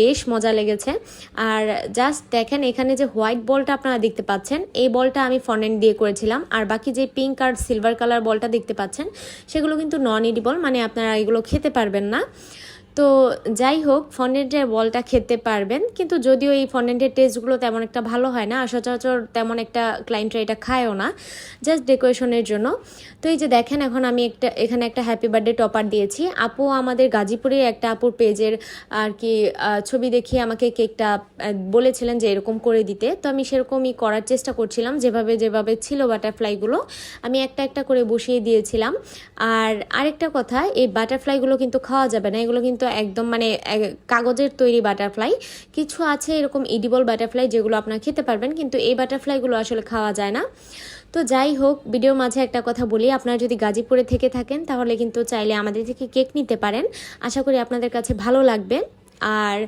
বেশ মজা লেগেছে। আর জাস্ট দেখেন এখানে যে হোয়াইট বলটা আপনারা দেখতে পাচ্ছেন, এই বলটা আমি ফন্ডেন্ট দিয়ে করেছিলাম। আর বাকি যে পিঙ্ক আর সিলভার কালার বলটা দেখতে পাচ্ছেন সেগুলো কিন্তু নন এডিবল, মানে আপনারা এগুলো খেতে পারবেন না। তো যাই হোক, ফন্ডেন্টের বলটা খেতে পারবেন, কিন্তু যদিও এই ফন্ডেন্টের টেস্টগুলো তেমন একটা ভালো হয় না, আর সচরাচর তেমন একটা ক্লায়েন্টরা এটা খায়ও না, জাস্ট ডেকোরেশনের জন্য। তো এই যে দেখেন এখন আমি এখানে একটা হ্যাপি বার্থডে টপার দিয়েছি। আপু আমাদের গাজীপুরে একটা আপুর পেজের আর কি ছবি দেখিয়ে আমাকে কেকটা বলেছিলেন যে এরকম করে দিতে, তো আমি সেরকমই করার চেষ্টা করছিলাম। যেভাবে যেভাবে ছিল বাটারফ্লাইগুলো আমি একটা একটা করে বসিয়ে দিয়েছিলাম। আর আরেকটা কথা, এই বাটারফ্লাইগুলো কিন্তু খাওয়া যাবে না, এগুলো কিন্তু একদম মানে কাগজের তৈরি বাটারফ্লাই। কিছু আছে এরকম এডিবল বাটারফ্লাই যেগুলো আপনারা খেতে পারবেন, কিন্তু এই বাটারফ্লাইগুলো আসলে খাওয়া যায় না। তো যাই হোক, ভিডিওর মাঝে একটা কথা বলি, আপনারা যদি গাজীপুরে থেকে থাকেন তাহলে কিন্তু চাইলে আমাদের থেকে কেক নিতে পারেন। আশা করি আপনাদের কাছে ভালো লাগবে। আর